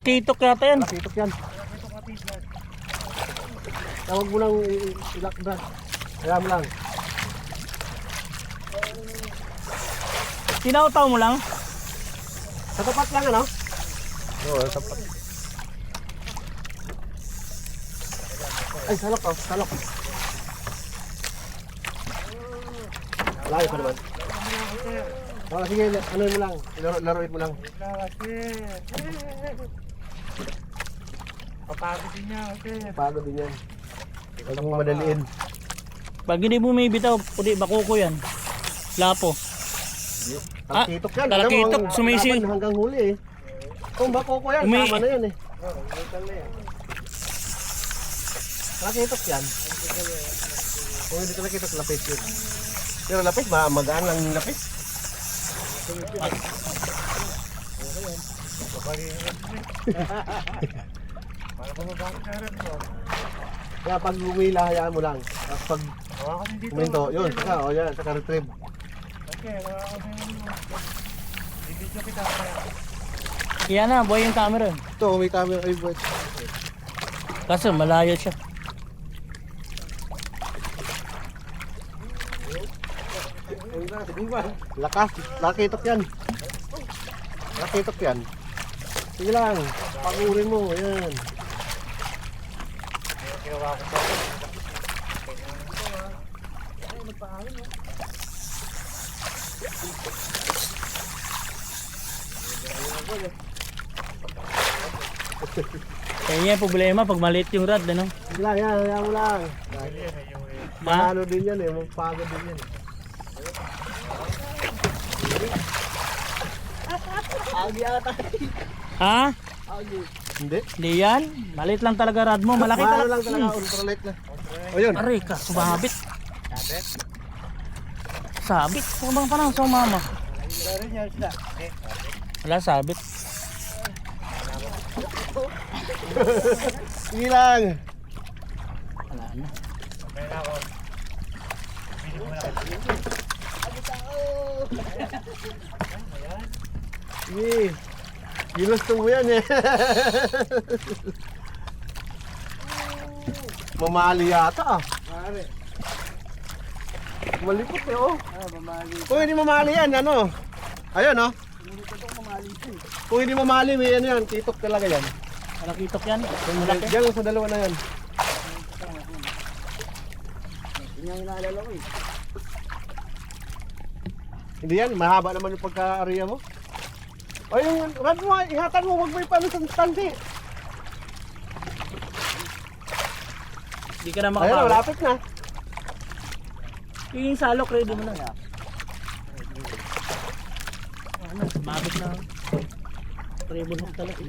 Titok yata yan. Titok yan. Tawag mo lang ilak brad. Kaya mo lang. Tinaw-taw mo lang. Sa tapat lang ano? Oo, sa tapat. Ay, salok oh, salok. Layo pa naman. Oh, sige, ano mo lang, laruin mo lang. Papagod din niya kasi. Pagod din yan. Huwag mo madaliin. Pag hindi mo may bitaw, pudi bakuko yan. Lapo. Ah, Takitok yan. talakitok, Alam mo, sumisi. laban hanggang huli eh. Kung bako ko yan, tama na yan eh. Takitok yan. Kung hindi takitok, lapis yun. Pero lapis, magaan lang yung lapis. Para pa mabakit na rin mo. Kaya pag lumila, hayaan mo lang. Tapos pag Hawakan din dito. kuminto, yun, saka, o yan, saka retrieve. Okay, hawakan din mo. Bibidyo kita. Yan na, buhay yung camera. Ito, may camera, ay, boy. Kaso malayo siya. Lakas, lakitok yan. Lakitok yan. Sige lang, pagurin mo, yan. Ginawa ko pa. Kaya yung problema pag maliit yung rod, ano? Sige lang, yan, hayaan mo lang. Ano din yan eh, magpagod din yan. Agi ata. Ha? Hindi. Hindi yan. Maliit lang talaga rod mo. Malaki Ano talaga. lang talaga, ultralight na. O yun. Aray ka, sumabit. Sabit. Sumabang pa lang, sumama. Meron niya sila. Wala, sabit. Sige lang. Wala na. Okay na ako. Bili mo na kayo. Sige. Ginusto mo yan eh. Mamali yata ah. Malipot eh oh. Kung hindi mamali yan, ano? Ayun oh. Kung hindi mamali, may ano yan, titok talaga yan. Malakitok yan. Malaki. Diyan sa dalawa na yan. Hindi yan, mahaba naman yung pagka-area mo. O yung rad mo, ihatan mo, huwag mo ipano sa distansi. Hindi ka na Ayun, makapawit. malapit na. Yung salok, ready mo na. Ano, sumabit na. Treble hook talaga.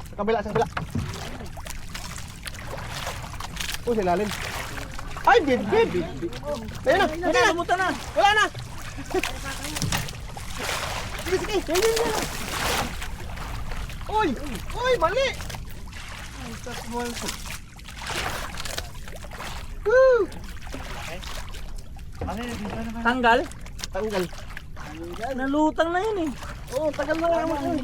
Sa kabila, sa kabila. Oh, silalim. Ay, bid. Ayun na, Ayun na, lumutan na. wala na. Sige, sige. Yan. Uy, mali. Woo! Ano yun? Dito naman. Tanggal. Tanggal. Nalutang na yun eh. Oh, tagal na nga.